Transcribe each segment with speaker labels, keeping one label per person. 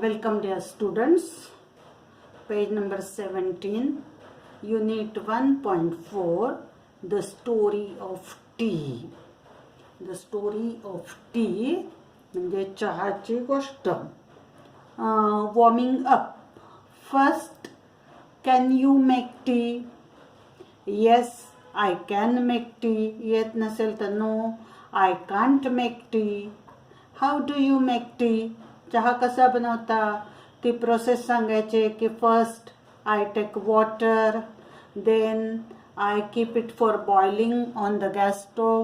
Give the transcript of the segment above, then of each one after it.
Speaker 1: Welcome dear students, page number 17, unit 1.4, the story of tea. The story of tea म्हणजे चहाची गोष्ट. Warming up. First, can you make tea? Yes, I can make tea. येत नसेल तर no, I can't make tea. How do you make tea? चहा कसा बनवता ती प्रोसेस सांगायचे की first I take water, then I keep it for boiling on the gas stove,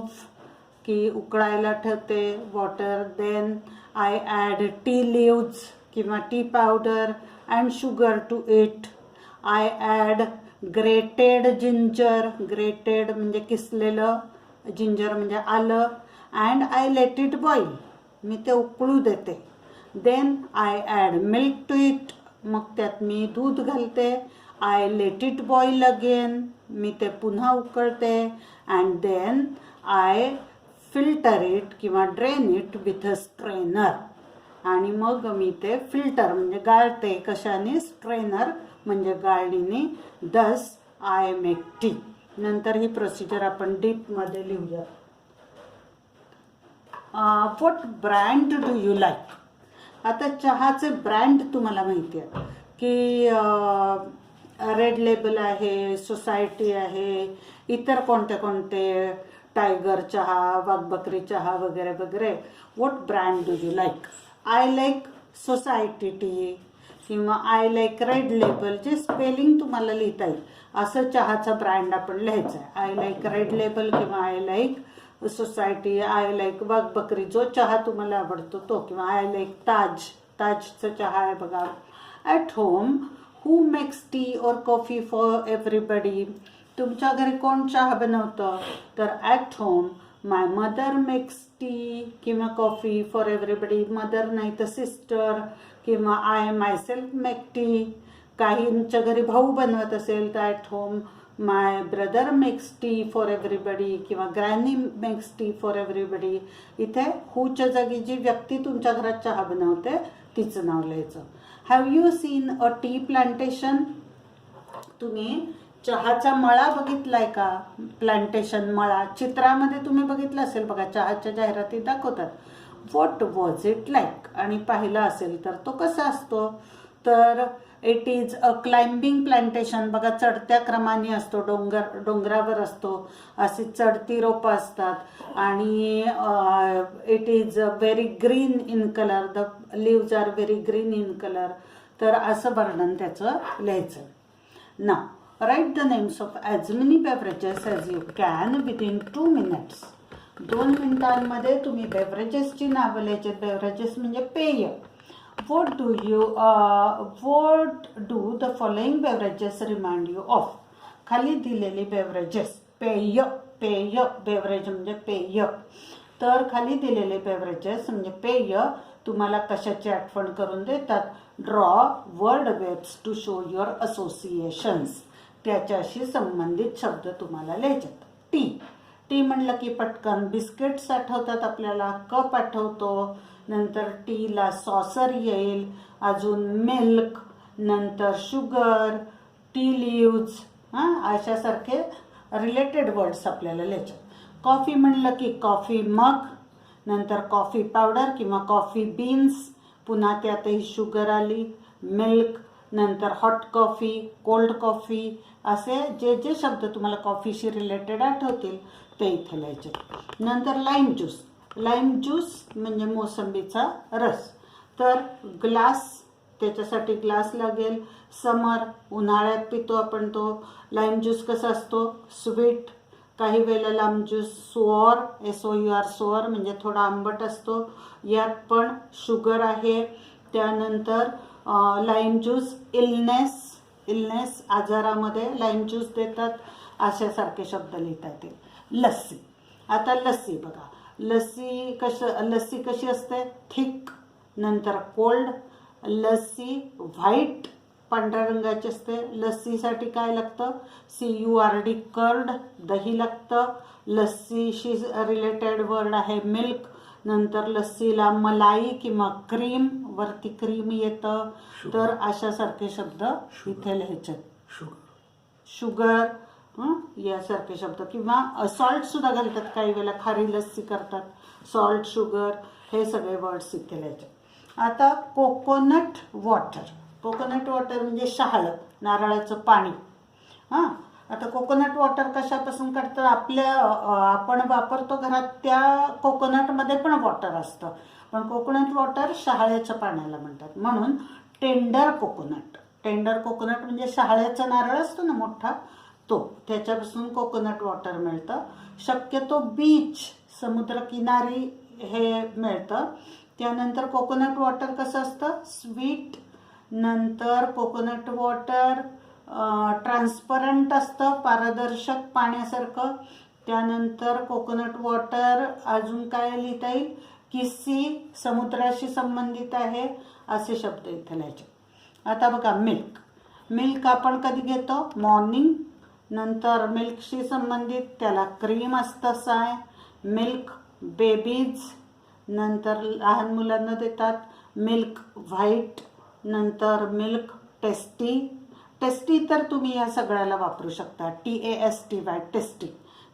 Speaker 1: की उकळायला ठेवते water, then I add tea leaves किंवा tea powder and sugar to it. I add grated ginger, grated म्हणजे किसलेलं, ginger म्हणजे आलं, and I let it boil, मी ते उकळू देते. Then I add milk to it, मग त्यात मी दूध घालते. I let it boil again, मी ते पुन्हा उकळते. And then I filter it किंवा drain it with a strainer, आणि मग मी ते फिल्टर म्हणजे गाळते. कशाने? स्ट्रेनर म्हणजे गाळणीने. दस आय मेक टी. नंतर ही प्रोसिजर आपण डीपमध्ये लिहूया. What brand do you like? आता चहाचे ब्रँड तुम्हाला माहिती आहे की रेड लेबल आहे, सोसायटी आहे, इतर कोणते कोणते, टायगर चहा, वाघबकरी चहा वगैरे वगैरे. What brand do you like? I like society tea किंवा आय लाईक रेड लेबल, जे स्पेलिंग तुम्हाला लिहिता येईल असं चहाचा ब्रँड आपण लिहायचं आहे. आय लाईक रेड लेबल किंवा I like society, I like Waghbakri, जो चहा तुम्हाला आवडतो तो, किंवा आय लाईक ताज, ताजचा चहा आहे बघा. At home who makes T और कॉफी फॉर एव्हरीबडी? तुमच्या घरी कोण चहा बनवतं? तर at home my mother makes T किंवा कॉफी फॉर एव्हरीबडी. मदर नाही तर सिस्टर, किंवा आय मायसेल्फ मेक टी. काहींच्या घरी भाऊ बनवत असेल तर at home my brother makes tea for everybody किंवा granny makes tea for everybody. इथे हूच्या जागी जी व्यक्ती तुमच्या घरात चहा बनवते तिचं नाव लिहायचं. Have you seen a tea plantation? तुम्ही चहाचा मळा बघितलाय का? प्लांटेशन मळा चित्रामध्ये तुम्ही बघितलं असेल बघा, चहाच्या जाहिराती दाखवतात. What was it like? आणि पाहिला असेल तर तो कसा असतो? तर it is a climbing plantation. बघा चढत्या क्रमाने असतो, डोंगरावर असतो, अशी चढती रोपं असतात, आणि it is very green in colour, the leaves are very green in colour. तर असं वर्णन त्याचं लिहायचं. नाव write the names of as many beverages as you can within 2 minutes. 2 मिनिटांमध्ये तुम्ही बेवरेजेसची नावं लिहायचे. बेवरेजेस म्हणजे पेय. What do the following beverages remind you of? खाली दिलेली बेवरेजेस, पेय, पेय, बेवरेज म्हणजे पेय. तर खाली दिलेले बेवरेजेस म्हणजे पेय तुम्हाला कशाची आठवण करून देतात? Draw word webs to show your associations. त्याच्याशी संबंधित शब्द तुम्हाला लिहायचे. टी, टी म्हणलं की पटकन बिस्किट्स आठवतात आपल्याला, कप आठवतो, नंतर टीला सॉसर येईल, अजून मिल्क, नंतर शुगर, टी लिव्ज, अशासारखे रिलेटेड वर्ड्स आपल्याला लिहायचे. कॉफी म्हणलं की कॉफी मग, नंतर कॉफी पावडर किंवा कॉफी बीन्स, पुन्हा त्यातही शुगर आली, मिल्क, नंतर हॉट कॉफी, कोल्ड कॉफी, असे जे जे शब्द तुम्हाला कॉफीशी रिलेटेड आठवतील ते इथे लिहायचे. नंतर लाईम ज्यूस, लाईम ज्यूस म्हणजे मोसंबीचा रस. तर ग्लास, त्याच्यासाठी ग्लास लागेल. समर, उन्हाळ्यात पितो आपण तो. लाईम ज्यूस कसा असतो? स्वीट. काही वेळेला lime juice sour, SOUR, sour म्हणजे थोडा आंबट असतो. यात पण शुगर आहे. त्यानंतर लाईम ज्यूस इलनेस, इलनेस आजारामध्ये लाईम ज्यूस देतात, अशासारखे शब्द लिहिता येतील. लस्सी, आता लस्सी बघा, लस्सी कशी असते? थिक, नंतर कोल्ड. लस्सी व्हाईट, पांढऱ्या रंगाची असते. लस्सीसाठी काय लागतं? CURD, कर्ड, दही लागतं. लस्सीशी रिलेटेड वर्ड आहे मिल्क. नंतर लस्सीला मलाई किंवा क्रीम, वरती क्रीम येतं, तर अशासारखे शब्द इथे लिहायचे. शुगर यासारखे शब्द, किंवा सॉल्ट सुद्धा घालतात काही वेळेला, खारी लस्सी करतात, सॉल्ट, शुगर, हे सगळे वर्ड्स इथे लिहायचे. आता कोकोनट वॉटर. कोकोनट वॉटर म्हणजे शहाळं, नारळाचं पाणी. हां, आता कोकोनट वॉटर कशापासून काढतं? आपण वापरतो घरात त्या कोकोनटमध्ये पण वॉटर असतं, पण कोकोनट वॉटर शहाळ्याच्या पाण्याला म्हणतात, म्हणून टेंडर कोकोनट. टेंडर कोकोनट म्हणजे शहाळ्याचा नारळ असतो ना मोठा, तो, त्याच्यापासून कोकोनट वॉटर मिळतं. शक्यतो बीच, समुद्रकिनारी हे मिळतं. त्यानंतर कोकोनट वॉटर कसं असतं? स्वीट. नंतर कोकोनट वॉटर ट्रान्सपरंट असतं, पारदर्शक पाण्यासारखं. त्यानंतर कोकोनट वॉटर अजून काय लिहिता येईल की सी, समुद्राशी संबंधित आहे, असे शब्द इथे लिहायचे. आता बघा मिल्क. मिल्क आपण कधी घेतो? मॉर्निंग. नंतर मिल्कशी संबंधित त्याला क्रीम असतं, साय. मिल्क बेबीज, नंतर लहान मुलांना देतात. मिल्क व्हाईट, नंतर मिल्क टेस्टी. टेस्टी तर तुम्ही या सगळ्याला वापरू शकता, TASTY, टेस्टी,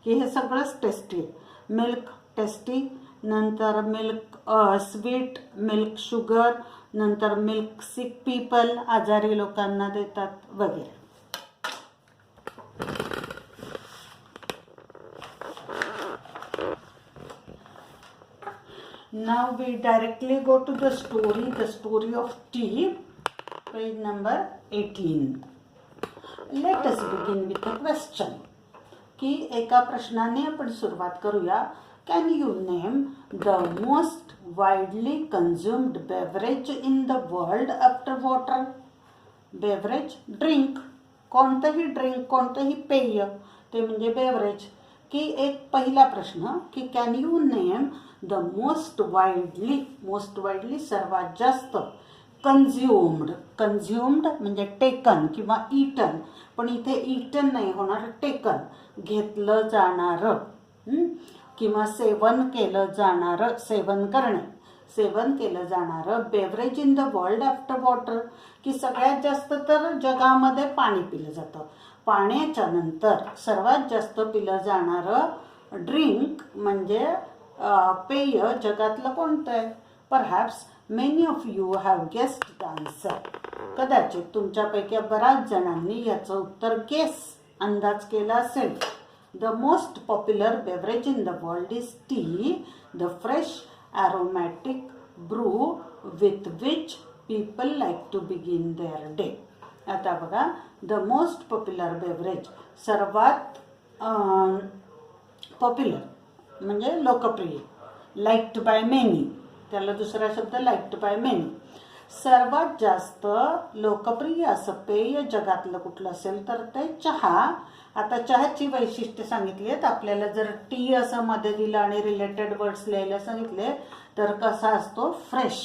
Speaker 1: की हे सगळंच टेस्टी आहे. मिल्क टेस्टी, नंतर मिल्क स्वीट, मिल्क शुगर, नंतर मिल्क सिक पीपल, आजारी लोकांना देतात वगैरे. Now we directly go to the story of tea, page number 18. Let us begin with a question. की एका प्रश्नाने आपण सुरुवात करूया. Can you name the most widely consumed beverage in the world after water? Beverage, drink. कोणतंही drink, कोणतंही पेय, ते म्हणजे बेवरेज. की एक पहिला प्रश्न की can you name the most widely सर्वात जास्त, कन्झ्युम्ड म्हणजे टेकन किंवा ईटन, पण इथे ईटन नाही होणार, टेकन, घेतलं जाणारं किंवा सेवन केलं जाणारं, सेवन केलं जाणारं beverage in the world after water, की सगळ्यात जास्त तर जगामध्ये पाणी पिलं जातं. पाण्याच्या नंतर सर्वात जास्त पिलं जाणारं ड्रिंक म्हणजे पेय जगातलं कोणतं आहे? Perhaps many of you have guessed the answer. कदाचित तुमच्यापैकी बऱ्याच जणांनी याचं उत्तर अंदाज केला असेल. The most popular beverage in the world is T, the fresh aromatic brew with which people like to begin their day. आता बघा, द मोस्ट पॉप्युलर बेवरेज, सर्वात पॉप्युलर म्हणजे लोकप्रिय, लाइक्ड बाय मेनी, त्याला दुसरा शब्द लाइक्ड बाय मेनी. सर्वात जास्त लोकप्रिय असं पेय जगातलं कुठलं असेल तर ते चहा. आता चहाची वैशिष्ट्य सांगितली आहेत आपल्याला. जर टी असं मध्ये दिलं आणि रिलेटेड वर्ड्स लिहायला सांगितले तर कसा असतो? फ्रेश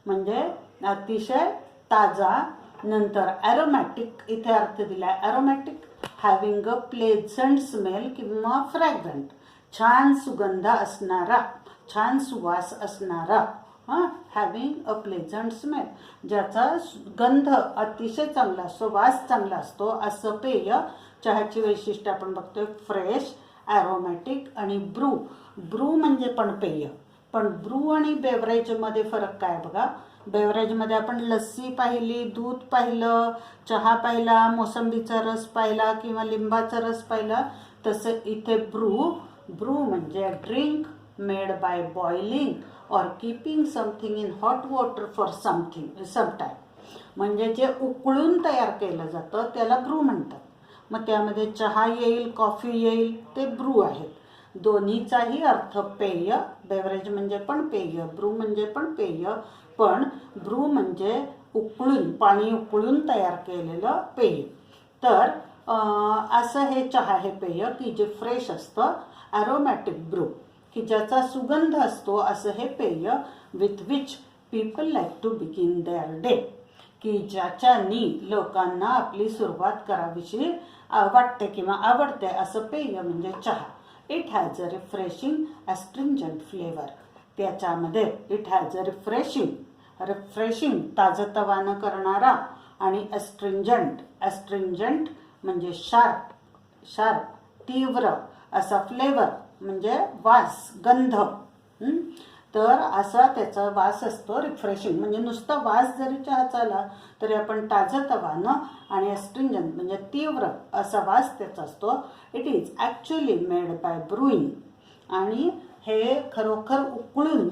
Speaker 1: म्हणजे अतिशय ताजा. नंतर ॲरोमॅटिक, इथे अर्थ दिला aromatic, having a pleasant smell किंवा फ्रॅग्रंट, छान सुगंध असणारा, छान सुवास असणारा. हॅविंग अ प्लेझंट स्मेल, ज्याचा गंध अतिशय चांगला असतो, वास चांगला असतो, असं पेय. चहाची वैशिष्ट्य आपण बघतोय फ्रेश, ॲरोमॅटिक आणि ब्रू म्हणजे पण पेय. पण ब्रू आणि बेवरेजमध्ये फरक काय बघा. बेवरेजमध्ये आपण लस्सी पाहिली, दूध पाहिलं, चहा पाहिला, मोसंबीचा रस पाहिला किंवा लिंबाचा रस पाहिला. तसं इथे ब्रू म्हणजे drink made by boiling or keeping something in hot water for some time, म्हणजे जे उकळून तयार केलं जातं त्याला ब्रू म्हणतात. मग त्यामध्ये चहा येईल, कॉफी येईल, ते ब्रू आहेत. दोन्हीचाही अर्थ पेय. बेवरेज म्हणजे पण पेय, ब्रू म्हणजे पण पेय, पण ब्रू म्हणजे पाणी उकळून तयार केलेलं पेय. तर असं हे चहा हे पेय की जे फ्रेश असतं, ॲरोमॅटिक ब्रू की ज्याचा सुगंध असतो, असं हे पेय. With which people like to begin their day, की ज्याच्यानी लोकांना आपली सुरुवात करावीशी वाटते किंवा आवडते, असं पेय म्हणजे चहा. It has a refreshing astringent flavour. त्याच्यामध्ये इट हॅज अ रिफ्रेशिंग ताजतवानं करणारा आणि ॲस्ट्रिंजंट म्हणजे शार्प तीव्र असा फ्लेवर म्हणजे वास गंध. तर असा त्याचा वास असतो रिफ्रेशिंग. म्हणजे नुसता वास जरी चहाचा आला तरी आपण ताजतवानं आणि ॲस्ट्रिंजंट म्हणजे तीव्र असा वास त्याचा असतो. It is actually made by brewing. आणि हे खरोखर उकळून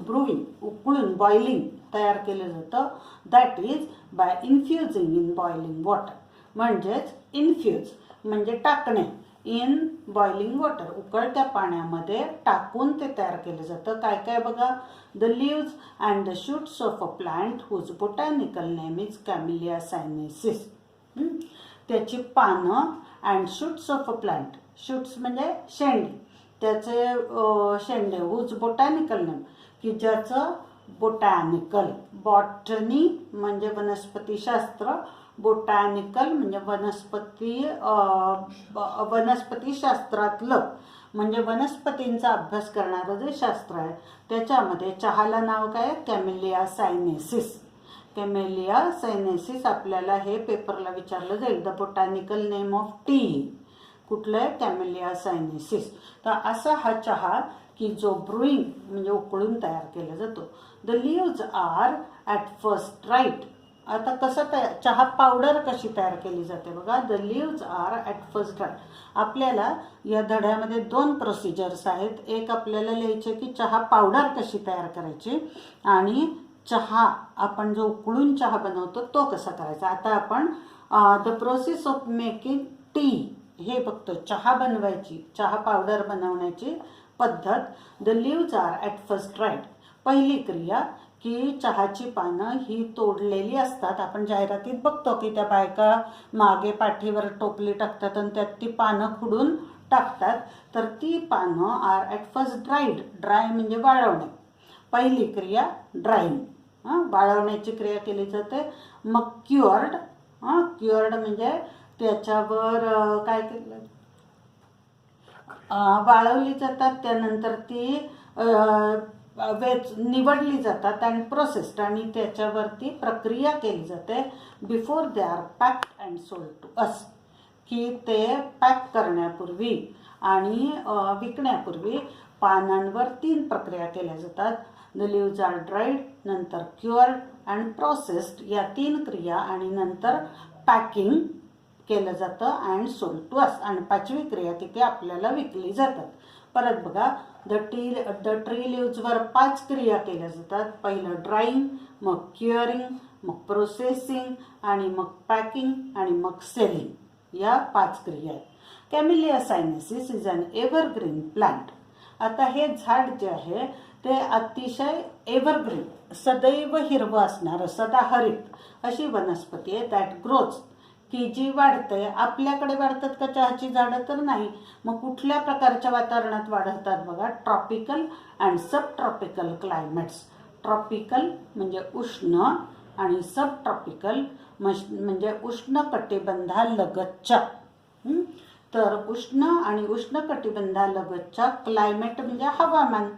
Speaker 1: बॉइलिंग तयार केलं जातं. That is by infusing in boiling water. म्हणजेच इन्फ्यूज म्हणजे टाकणे, इन बॉइलिंग वॉटर उकळत्या पाण्यामध्ये टाकून ते तयार केलं जातं. काय काय बघा, the leaves and the shoots of a plant whose botanical name is camellia sinensis. त्याची पानं and shoots of a plant, shoots म्हणजे शेंडे, त्याचे शेंडे हुज बोटॅनिकल नेम की ज्याचं बॉटनी म्हणजे वनस्पतीशास्त्र, बोटॅनिकल म्हणजे वनस्पतीशास्त्रातलं म्हणजे वनस्पतींचा अभ्यास करणारं जे शास्त्र आहे त्याच्यामध्ये चहाला नाव काय, कॅमेलिया सायनेसिस. आपल्याला हे पेपरला विचारलं जाईल, the botanical name of T कुठलं आहे, कॅमेलिया सायनेसिस. तर असा हा चहा की जो ब्रुईंग म्हणजे उकळून तयार केला जातो. The leaves are at first dried. आता कसं चहा पावडर कशी तयार केली जाते बघा, the leaves are at first dried. आपल्याला या धड्यामध्ये 2 प्रोसिजर्स आहेत. एक आपल्याला लिहायचे की चहा पावडर कशी तयार करायची आणि चहा आपण जो उकळून चहा बनवतो तो कसा करायचा. आता आपण the process of making tea हे बघतो. चहा बनवायची, चहा पावडर बनवण्याची पद्धत. The leaves are at first dried. पहिली क्रिया की चहाची पानं ही तोडलेली असतात. आपण जाहिरातीत बघतो की त्या बायका मागे पाठीवर टोपली टाकतात आणि त्यात ती पानं खुडून टाकतात. तर ती पानं are at first dried. Dry म्हणजे वाळवणे. पहिली क्रिया ड्राईंग, वाळवण्याची क्रिया केली जाते. मग क्युअर्ड म्हणजे त्याच्यावर काय केलं, वाळवली जातात. त्यानंतर ती निवडली जातात आणि प्रोसेस्ड आणि त्याच्यावरती प्रक्रिया केली जाते. Before they are packed and sold to us. की ते पॅक करण्यापूर्वी आणि विकण्यापूर्वी पानांवर 3 प्रक्रिया केल्या जातात. द लिव्ज आर ड्राईड, नंतर क्युअर्ड अँड प्रोसेस्ड या 3 क्रिया आणि नंतर पॅकिंग केलं जातं अँड सोल्ड टू अस. आणि 5वी क्रिया की ते आपल्याला विकली जातात. परत बघा, द ट्री लिव्जवर 5 क्रिया केल्या जातात. पहिलं ड्राईंग, मग क्युअरिंग, मग प्रोसेसिंग आणि मग पॅकिंग आणि मग सेलिंग. या 5 क्रिया आहेत. Camellia sinensis is an evergreen plant. आता हे झाड जे आहे ते अतिशय एव्हरग्रीन सदैव हिरवं असणारं सदाहरित अशी वनस्पती आहे. दॅट ग्रोज की जी वाढते. आपल्याकडे वाढतात का चहाची झाडं, तर नाही. मग कुठल्या प्रकारच्या वातावरणात वाढतात बघा, tropical and sub tropical climates. Tropical म्हणजे उष्ण आणि सब ट्रॉपिकल म्हणजे उष्णकटिबंधालगतच्या. तर उष्ण आणि उष्णकटिबंधालगतच्या क्लायमेट म्हणजे हवामान,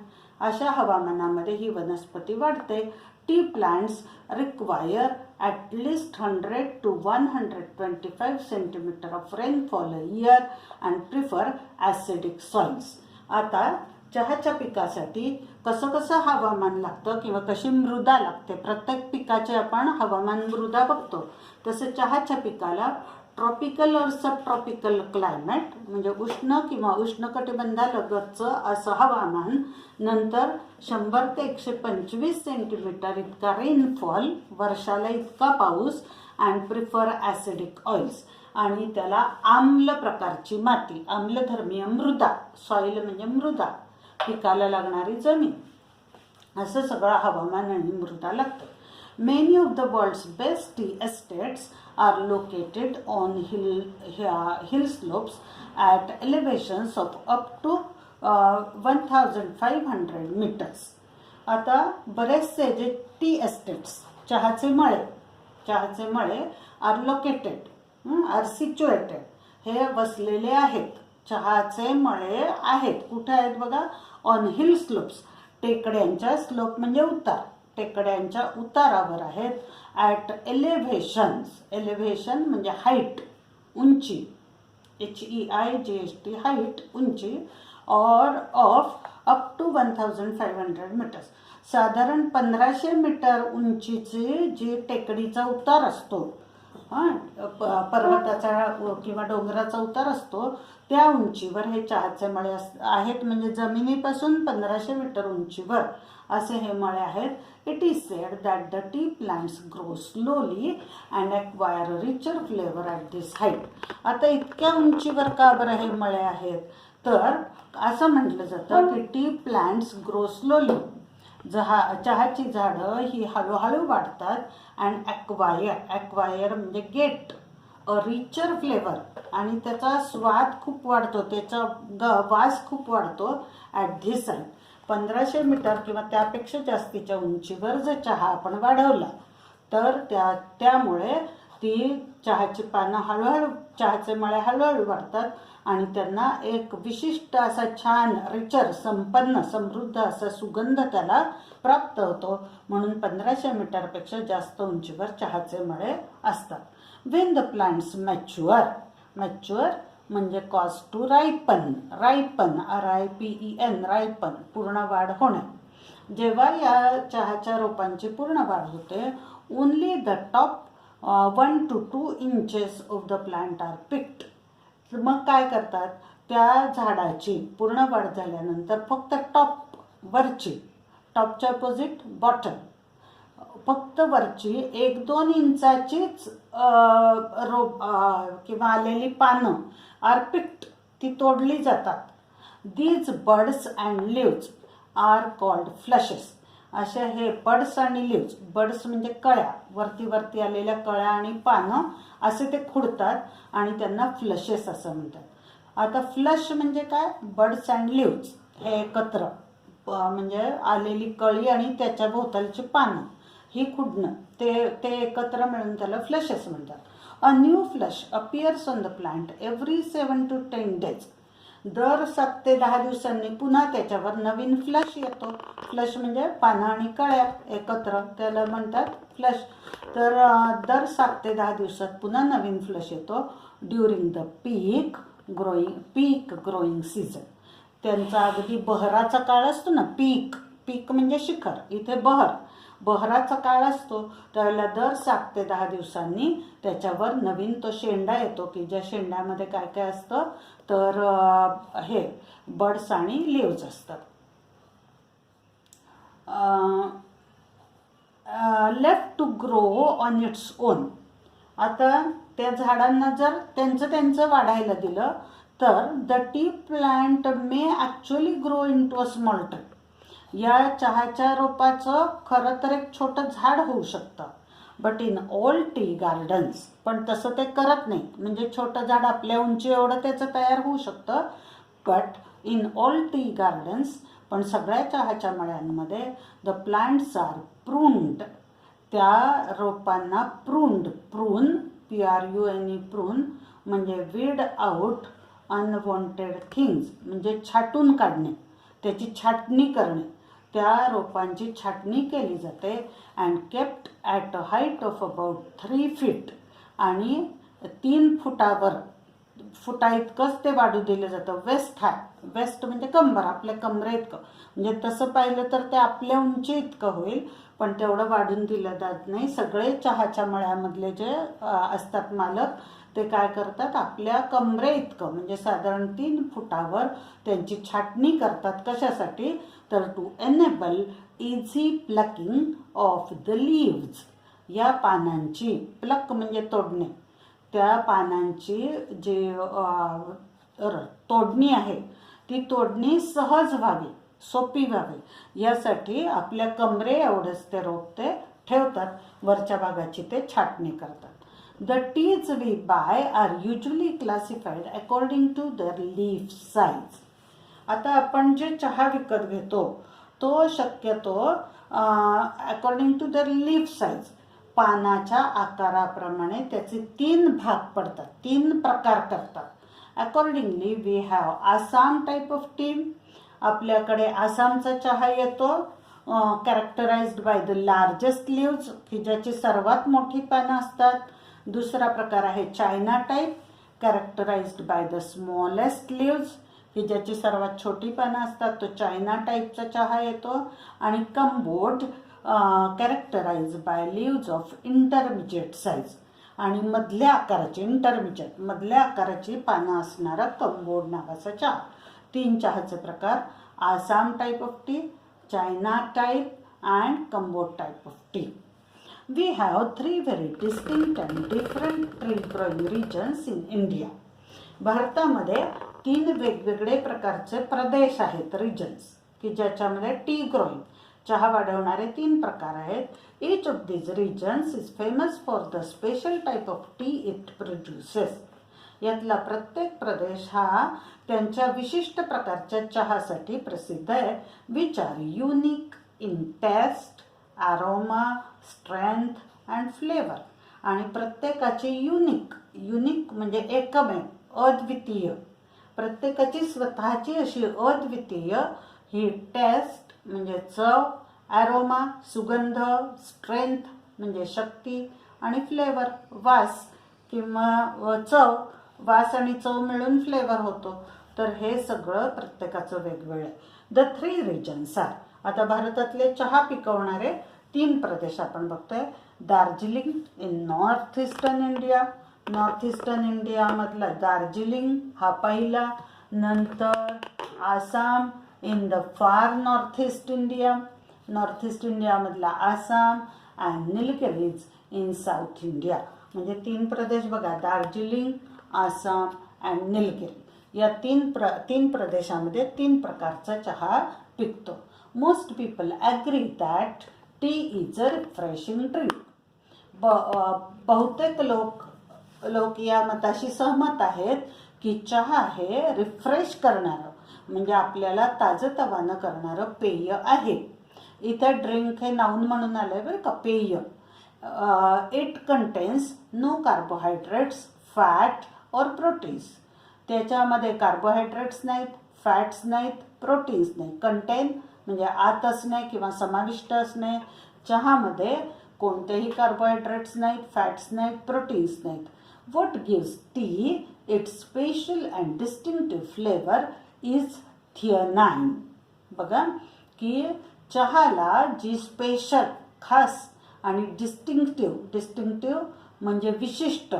Speaker 1: अशा हवामानामध्ये ही वनस्पती वाढते. T plants require at least 100 to 125 centimeter of rainfall a year and prefer acidic soils. आता चहाच्या पिकासाठी कसं हवामान लागतं किंवा कशी मृदा लागते, प्रत्येक पिकाचे आपण हवामान मृदा बघतो. तसं चहाच्या पिकाला ट्रॉपिकल और सब ट्रॉपिकल क्लायमेट म्हणजे उष्ण किंवा उष्णकटिबंधालगतचं असं हवामान, नंतर 100 ते 125 सेंटीमीटर इतका रेनफॉल, वर्षाला इतका पाऊस, अँड प्रिफर ॲसिडिक ऑइल्स आणि त्याला आम्ल प्रकारची माती, आम्लधर्मीय मृदा, सॉइल म्हणजे मृदा, पिकाला लागणारी जमीन, असं सगळं हवामान आणि मृदा लागतं. Many of the world's best tea estates are located on hill slopes at elevations of up to 1500 meters. आता बरेचसे जे टी एस्टेट्स चहाचे मळे आर लोकेटेड आर सिच्युएटेड हे वसलेले आहेत. चहाचे मळे आहेत कुठे आहेत बघा, ऑन हिल स्लोप्स, टेकड्यांच्या, स्लोप म्हणजे उतार, टेकड्यांच्या उतारावर आहेत. ॲट एलिव्हेशन म्हणजे हाईट, उंची, HEIGHT हाईट, उंची, और ऑफ अप टू 1500 मीटर्स. साधारण 1500 मीटर उंचीची जी टेकडीचा उतार असतो, पर्वताचा किंवा डोंगराचा उतार असतो, त्या उंचीवर हे चहाचे मळे आहेत. म्हणजे जमिनीपासून 1500 मीटर उंचीवर असे हे मळे आहेत. It is said that the tea plants grow slowly and acquire richer flavour at this height. आता इतक्या उंचीवर का बरं हे मळे आहेत, तर असं म्हटलं जातं की टी प्लांट्स ग्रो स्लोली, चहाची झाडं ही हळूहळू वाढतात. अँड ॲक्वायर म्हणजे गेट अ रिचर फ्लेवर, आणि त्याचा स्वाद खूप वाढतो, त्याचा वास खूप वाढतो ॲट धिस हाईट. 1500 मीटर किंवा त्यापेक्षा जास्तीच्या उंचीवर जर चहा आपण वाढवला तर त्यामुळे ती चहाची पानं हळूहळू, चहाचे मळे हळूहळू वाढतात आणि त्यांना एक विशिष्ट असा छान रिचर, संपन्न, समृद्ध असा सुगंध त्याला प्राप्त होतो. म्हणून 1500 मीटरपेक्षा जास्त उंचीवर चहाचे मळे असतात. वेन द प्लांट्स मॅच्युअर म्हणजे कॉज टू रायपन, RIPEN, रायपन, पूर्ण वाढ होणे. जेव्हा या चहाच्या रोपांची पूर्ण वाढ होते, only the top 1 to 2 inches of the plant are picked. मग काय करतात, त्या झाडाची पूर्ण वाढ झाल्यानंतर फक्त वरची, टॉपच्या अपोजिट बॉटम, फक्त वरची 1-2 इंचाचीच किंवा आलेली पानं आर पिक्ड, ती तोडली जातात. These buds and leaves are called flushes. असे हे बड्स आणि लिव्ज, बड्स म्हणजे कळ्या, वरती आलेल्या कळ्या आणि पानं असे ते खुडतात आणि त्यांना फ्लशेस असं म्हणतात. आता फ्लश म्हणजे काय, बड्स अँड लिव्ज हे एकत्र, म्हणजे आलेली कळी आणि त्याच्या भोवतालची पानं ही खुडणं, ते एकत्र मिळून त्याला फ्लशेस म्हणतात. A new flush appears on the plant every 7 to 10 days. दर 7 ते 10 दिवसांनी पुन्हा त्याच्यावर नवीन फ्लश येतो. फ्लश म्हणजे पानं आणि कळ्या एकत्र, त्याला म्हणतात फ्लश. तर दर 7 ते 10 दिवसात पुन्हा नवीन फ्लश येतो. During the peak growing season. त्यांचा अगदी बहराचा काळ असतो ना, पीक म्हणजे शिखर, इथे बहराचा काळ असतो, त्यावेळेला दर 7 ते 10 दिवसांनी त्याच्यावर नवीन तो शेंडा येतो, की ज्या शेंड्यामध्ये काय काय असतं, तर हे बड्स आणि लिव्ज असतात. Left to grow on its own. आता त्या झाडांना जर त्यांचं वाढायला दिलं तर the tea plant may actually grow into a small tree. या चहाच्या रोपाचं खरं तर एक छोटं झाड होऊ शकतं. But in all tea gardens, पण तसं ते करत नाही. म्हणजे छोटं झाड आपल्या उंची एवढं त्याचं तयार होऊ शकतं. But in all tea gardens, पण सगळ्या चहाच्या मळ्यांमध्ये द प्लांट्स आर प्रून्ड. त्या रोपांना प्रून, PRUNE, प्रून म्हणजे वीड आउट अनवॉन्टेड थिंग्स, म्हणजे छाटून काढणे, त्याची छाटणी करणे. त्या रोपांची छाटणी केली जाते. And kept at a height of about 3 feet, आणि 3 फुटा इतकंच ते वाढू दिलं जातं. वेस्ट म्हणजे कंबर, आपल्या कमरेइतकं. म्हणजे तसं पाहिलं तर ते आपल्या उंची इतकं होईल, पण तेवढं वाढून दिलं जात नाही. सगळे चहाच्या मळ्यामधले जे असतात मालक, ते काय करतात, आपल्या कमरे इतकं म्हणजे साधारण 3 फुटावर त्यांची छाटणी करतात. कशासाठी, तर to enable easy plucking of the leaves. या पानांची, प्लक म्हणजे तोडणे, त्या पानांची जी तोडणी आहे ती तोडणी सहज व्हावी, सोपी व्हावी, यासाठी आपल्या कमरे एवढंच ते रोप ते ठेवतात. वरच्या भागाची ते छाटणी करतात. The teas we buy are usually classified according to their leaf size. आता आपण जे चहा विकत घेतो तो शक्यतो according to their leaf size, पानाच्या आकाराप्रमाणे त्याचे 3 भाग पडतात, 3 प्रकार करतात. Accordingly we have Assam type of tea, आपल्याकडे आसामचा चहा येतो, characterized by the largest leaves, की ज्याची सर्वात मोठी पानं असतात. दुसरा प्रकार आहे China type, characterized by the smallest leaves, की ज्याची सर्वात छोटी पानं असतात, तो चायना टाईपचा चहा येतो. आणि cambod, characterized by leaves of intermediate size, आणि मधल्या आकाराची, इंटरमिजिएट मधल्या आकाराची पानं असणारा कंबोड नावाचा चहा. 3 चहाचे प्रकार: Assam type of tea, China type and cambod type of tea. We have 3 very distinct and different tea growing regions in India. भारतामध्ये 3 वेगवेगळे प्रकारचे प्रदेश आहेत, रिजन्स, की ज्याच्यामध्ये टी ग्रोइंग, चहा वाढवणारे 3 प्रकार आहेत. Each of these regions is famous for the special type of tea it produces. यातला प्रत्येक प्रदेश हा त्यांच्या विशिष्ट प्रकारच्या चहासाठी प्रसिद्ध आहे. Which are unique in taste, aroma, strength and flavour. आणि प्रत्येकाची युनिक म्हणजे एकमेव, अद्वितीय, प्रत्येकाची स्वतःची अशी अद्वितीय ही टेस्ट म्हणजे चव, अरोमा सुगंध, स्ट्रेंथ म्हणजे शक्ती, आणि फ्लेवर वास किंवा चव, वास आणि चव मिळून फ्लेवर होतो. तर हे सगळं प्रत्येकाचं वेगवेगळं आहे. द 3 रिजन्स आर, आता भारतातले चहा पिकवणारे 3 प्रदेश आपण बघतोय. Darjeeling in north eastern India, north eastern इंडियामधला दार्जिलिंग हा पहिला. नंतर Assam in the far north east India, north east इंडियामधला Assam. And Nilgiris in south India. म्हणजे 3 प्रदेश बघा, दार्जिलिंग, आसाम अँड निलगिरी. या 3 प्रदेशामध्ये 3 प्रकारचा चहा पिकतो. Most people agree that tea is a refreshing drink. बहुतेक लोक या मताशी सहमत आहेत की चहा हे रिफ्रेश करणारं, म्हणजे आपल्याला ताजंतवानं करणारं पेय आहे. इथे ड्रिंक हे नाऊन म्हणून आलंय बरं का, पेय. It contains no carbohydrates, fat or proteins. त्याच्यामध्ये कार्बोहायड्रेट्स नाहीत, फॅट्स नाहीत, प्रोटीन्स नाही. कंटेन म्हणजे आत असणे किंवा समाविष्ट असणे. चहामध्ये कोणतेही कार्बोहायड्रेट्स नाहीत, फॅट्स नाहीत, प्रोटीन्स नाहीत. What gives tea its special and distinctive flavour is theanine. बघा की चहाला जी स्पेशल, खास आणि डिस्टिंक्टिव्ह म्हणजे विशिष्ट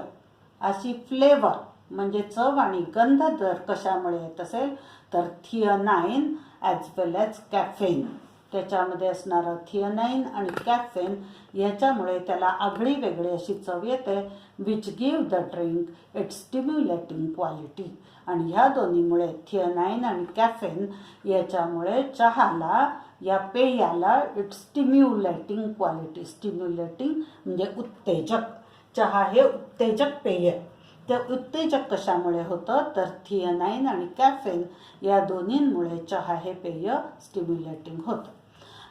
Speaker 1: अशी फ्लेवर म्हणजे चव आणि गंध जर कशामुळे येत असेल तर थिअनाइन ॲज वेल ॲज कॅफेन. त्याच्यामध्ये असणारं थिअनाइन आणि कॅफेन याच्यामुळे त्याला आगळी वेगळी अशी चव येते. Which give the drink it's stimulating quality. आणि ह्या दोन्हीमुळे, थिअनाइन आणि कॅफेन याच्यामुळे चहाला, या पेयाला इट्स स्टिम्युलेटिंग क्वालिटी. स्टिम्युलेटिंग म्हणजे उत्तेजक. चहा हे उत्तेजक पेय. ते उत्तेजक कशामुळे होतं तर थिअनाइन आणि कॅफेन या दोन्हींमुळे चहा हे पेय स्टिम्युलेटिंग होतं.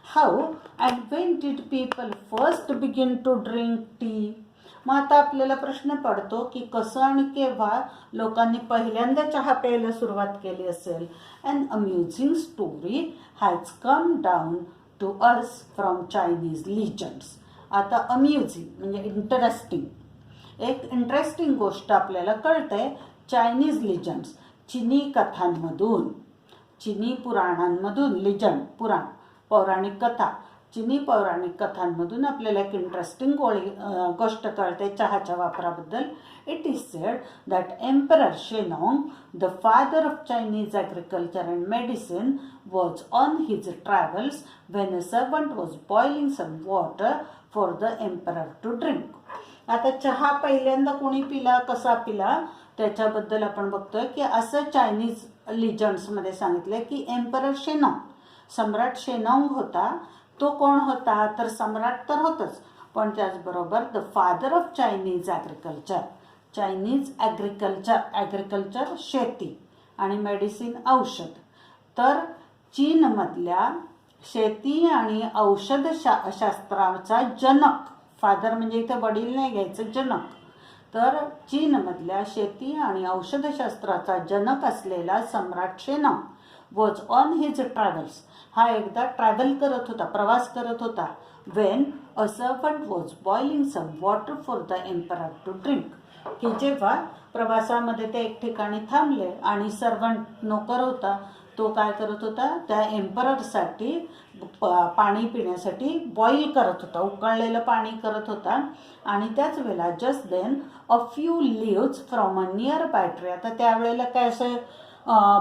Speaker 1: How and when did people first begin to drink tea. मग आता आपल्याला प्रश्न पडतो की कसं आणि केव्हा लोकांनी पहिल्यांदा चहा प्यायला सुरुवात केली असेल. An amusing story has come down to us from Chinese legends. आता अम्युझिंग म्हणजे इंटरेस्टिंग, एक इंटरेस्टिंग गोष्ट आपल्याला कळते. चायनीज लिजंड्स, चिनी कथांमधून, चिनी पुराणांमधून, लिजंड पुराण, पौराणिक कथा, चिनी पौराणिक कथांमधून आपल्याला एक इंटरेस्टिंग गोष्ट कळते चहाच्या वापराबद्दल. It is said that emperor Shennong, the father of Chinese agriculture and medicine, was on his travels when a servant was boiling some water for the emperor to drink. आता चहा पहिल्यांदा कोणी पिला, कसा पिला, त्याच्याबद्दल आपण बघतोय की असं चायनीज लिजंड्समध्ये सांगितलं की एम्परर शेनॉंग, सम्राट शेनॉंग होता. तो कोण होता तर सम्राट तर होतच, पण त्याचबरोबर the father of Chinese agriculture. Chinese agriculture शेती आणि मेडिसिन औषध. तर चीनमधल्या शेती आणि औषधशास्त्राचा जनक, फादर म्हणजे इथे वडील नाही घ्यायचं, जनक. तर चीनमधल्या शेती आणि औषधशास्त्राचा जनक असलेला सम्राट Shennong was on his travels, हा एकदा ट्रॅव्हल करत होता, प्रवास करत होता. When a servant was boiling some water for the emperor to drink, की जेव्हा प्रवासामध्ये ते एक ठिकाणी थांबले आणि सर्वंट नोकर होता तो काय करत होता, त्या एम्पररसाठी पाणी पिण्यासाठी बॉईल करत होता, उकळलेलं पाणी करत होता. आणि त्याच वेळेला just then a few leaves from a nearby tree, आता त्यावेळेला काय असं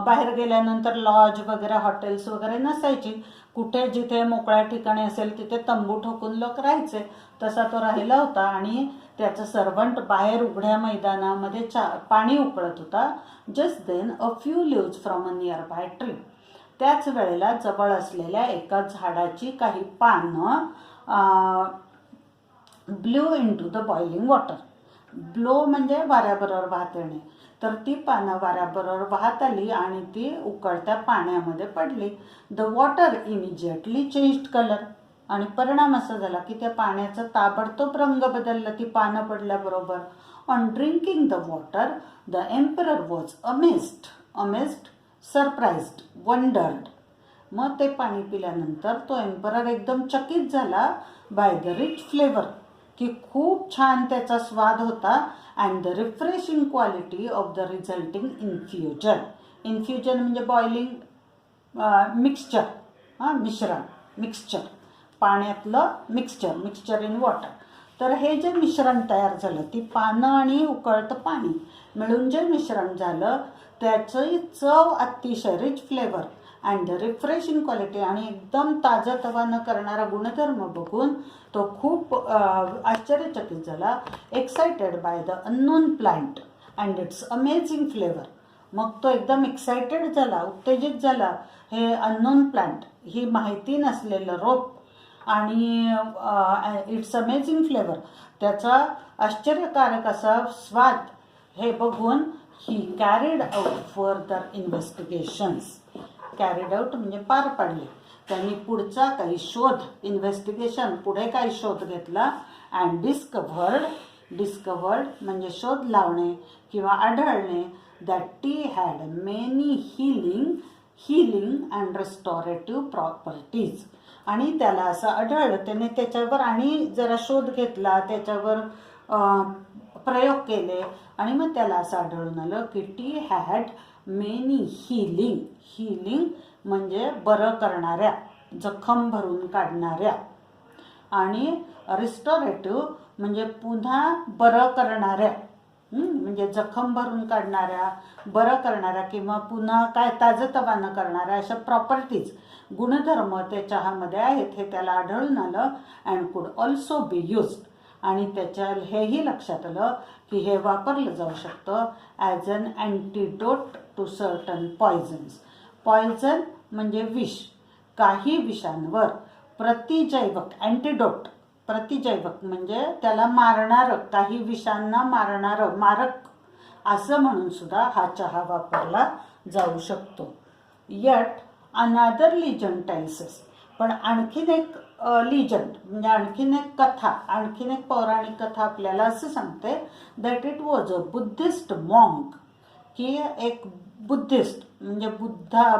Speaker 1: बाहेर गेल्यानंतर लॉज वगैरे हॉटेल्स वगैरे नसायची, कुठे जिथे मोकळ्या ठिकाणी असेल तिथे तंबू ठोकून लोक राहायचे, तसा तो राहिला होता. आणि त्याचं सर्वंट बाहेर उघड्या मैदानामध्ये पाणी उकळत होता. Just then a few leaves from a nearby tree, त्याच वेळेला जवळ असलेल्या एका झाडाची काही पानं blew into the boiling water, blow म्हणजे वाऱ्याबरोबर वाहत येणे, तर ती पानं वाऱ्याबरोबर वाहत आली आणि ती उकळत्या पाण्यामध्ये पडली. The water immediately changed colour, आणि परिणाम असा झाला की त्या पाण्याचा ताबडतोब रंग बदलला ती पानं पडल्याबरोबर. On drinking the water the emperor was amazed, surprised, wondered. मग ते पाणी पिल्यानंतर तो एम्परर एकदम चकित झाला बाय द रिच फ्लेवर, की खूप छान त्याचा स्वाद होता. And the refreshing quality of the resulting infusion म्हणजे बॉइलिंग मिक्सचर, मिक्सचर पाण्यातलं मिक्सचर इन वॉटर. तर हे जे मिश्रण तयार झालं, ती पानं आणि उकळतं पाणी मिळून जे मिश्रण झालं त्याची चव अतिशय rich flavour and the refreshing quality, आणि एकदम ताजंतवानं करणारा गुणधर्म बघून तो खूप आश्चर्यचकित झाला. Excited by the unknown plant and it's amazing flavour, मग तो एकदम एक्सायटेड झाला, उत्तेजित झाला. हे अननोन प्लांट, ही माहिती नसलेलं रोप, आणि इट्स अमेझिंग फ्लेवर, त्याचा आश्चर्यकारक असा स्वाद, हे बघून he carried out further investigations. Carried out म्हणजे पार पाडले, त्यांनी पुढचा काही शोध, इन्व्हेस्टिगेशन पुढे काही शोध घेतला. अँड डिस्कवर्ड म्हणजे शोध लावणे किंवा आढळणे, that tea had many healing and restorative properties. आणि त्याला असं आढळलं, त्याने त्याच्यावर आणि जरा शोध घेतला, त्याच्यावर प्रयोग केले, आणि मग त्याला असं आढळून आलं की टी हॅड मेनी हिलिंग म्हणजे बरं करणाऱ्या, जखम भरून काढणाऱ्या, आणि रिस्टोरेटिव्ह म्हणजे पुन्हा बरं करणाऱ्या, म्हणजे जखम भरून काढणाऱ्या, बरं करणाऱ्या किंवा पुन्हा काय ताजंतवानं करणाऱ्या अशा प्रॉपर्टीज, गुणधर्म त्या चहामध्ये आहेत, हे त्याला आढळून आलं. अँड कुड ऑल्सो बी युज्ड, आणि त्याच्या हेही लक्षात आलं की हे वापरलं जाऊ शकतं as an antidote to certain poisons. Poison म्हणजे विष, काही विषांवर प्रतिजैवक, अँटीडोट प्रतिजैवक म्हणजे त्याला मारणारं, काही विषांना मारणारं, मारक असं म्हणून सुद्धा हा चहा वापरला जाऊ शकतो. यट अनादर लिजंड टेल्स अस, पण आणखीन एक लिजंड म्हणजे आणखीन एक कथा, आणखीन एक पौराणिक कथा आपल्याला असं सांगते that it was a Buddhist monk, की एक बुद्धिस्ट म्हणजे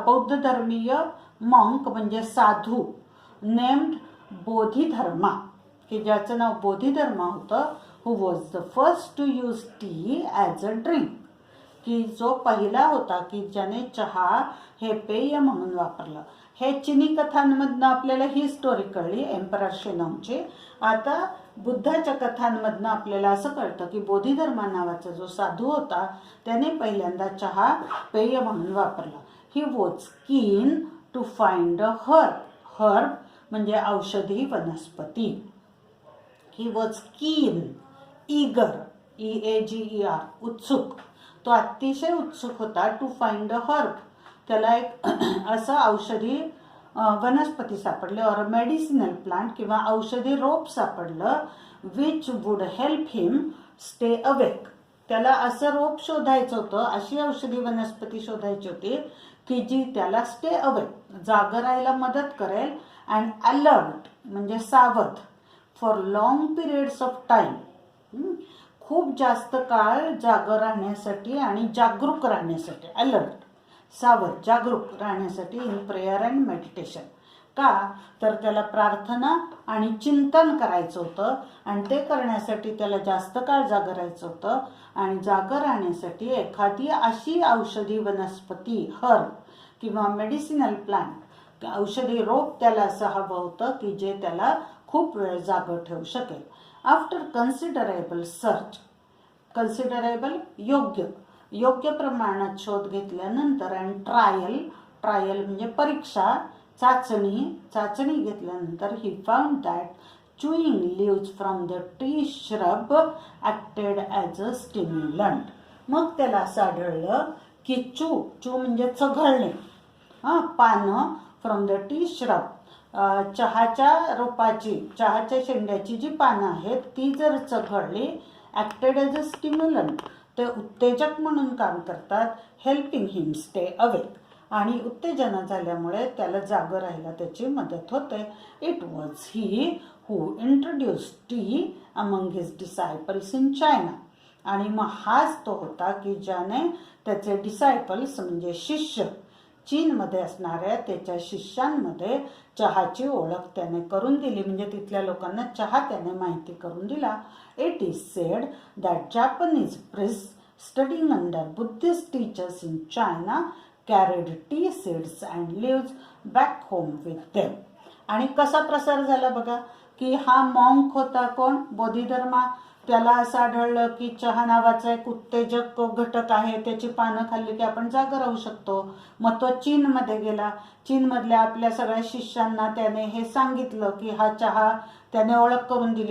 Speaker 1: बौद्ध धर्मीय मॉन्क म्हणजे साधू, नेम्ड बोधिधर्मा, की ज्याचं नाव बोधिधर्मा होतं, who was the first to use tea as a drink, की जो पहिला होता की ज्याने चहा हे पेय म्हणून वापरलं. हे चिनी कथांमधनं आपल्याला ही स्टोरी कळली एम्परर शेनॉंगची. आता बुद्धाच्या कथांमधनं आपल्याला असं कळतं की बोधिधर्मा नावाचा जो साधू होता त्याने पहिल्यांदा चहा पेय म्हणून वापरला. He was keen to find a herb म्हणजे औषधी वनस्पती. He was keen, eager, EAGER उत्सुक, तो अतिशय उत्सुक होता. टू फाइंड अ हर्ब, त्याला एक असं औषधी वनस्पती सापडले, और मेडिसिनल प्लांट किंवा औषधी रोप सापडलं, which would help him stay awake. त्याला असं रोप शोधायचं होतं, अशी औषधी वनस्पती शोधायची होती की जी त्याला स्टे अवेक, जागं राहायला मदत करेल, अँड अलर्ट म्हणजे सावध, for long periods of time, खूप जास्त काळ जागं राहण्यासाठी आणि जागरूक राहण्यासाठी, अलर्ट सावध जागरूक राहण्यासाठी इन प्रेयर अँड मेडिटेशन. का तर त्याला प्रार्थना आणि चिंतन करायचं होतं आणि ते करण्यासाठी त्याला जास्त काळ जागं राहायचं होतं. आणि जागं राहण्यासाठी एखादी अशी औषधी वनस्पती हर्ब किंवा मेडिसिनल प्लांट औषधी रोप त्याला असं हवं होतं की जे त्याला खूप वेळ जागं ठेवू शकेल. आफ्टर कन्सिडरेबल सर्च, कन्सिडरेबल योग्य प्रमाणात शोध घेतल्यानंतर आणि ट्रायल म्हणजे परीक्षा चाचणी घेतल्यानंतर he found that chewing leaves from the tree shrub acted as a stimulant. मग त्याला असं आढळलं की चू म्हणजे चघळणे, पानं फ्रॉम द टी श्रब, चहाच्या शेंड्याची जी पानं आहेत ती जर चघळली, ॲक्टेड ॲज अ स्टिम्युलंट, ते उत्तेजक म्हणून काम करतात, हेल्पिंग हिम स्टे अवेक, आणि उत्तेजना झाल्यामुळे त्याला जागं राहायला त्याची मदत होते. It was he who introduce tea among his disciples in China. आणि मग हाच तो होता की ज्याने त्याचे डिसायपल्स म्हणजे शिष्य, चीनमध्ये असणाऱ्या त्याच्या शिष्यांमध्ये चहाची ओळख त्याने करून दिली, म्हणजे तिथल्या लोकांना चहा त्याने माहिती करून दिला. It is said that Japanese priest studying under Buddhist teachers in China carried tea seeds and leaves back home with them. आणि कसा प्रसार झाला बघा की हा मॉन्क होता कोण, बोधिधर्मा, त्याला असं आढळलं की चहा नावाचा एक उत्तेजक घटक आहे, त्याची पानं खाल्ली की आपण जागं राहू शकतो. मग तो चीनमध्ये गेला, चीनमधल्या आपल्या सगळ्या शिष्यांना त्याने हे सांगितलं की हा चहा, त्याने ओळख करून दिली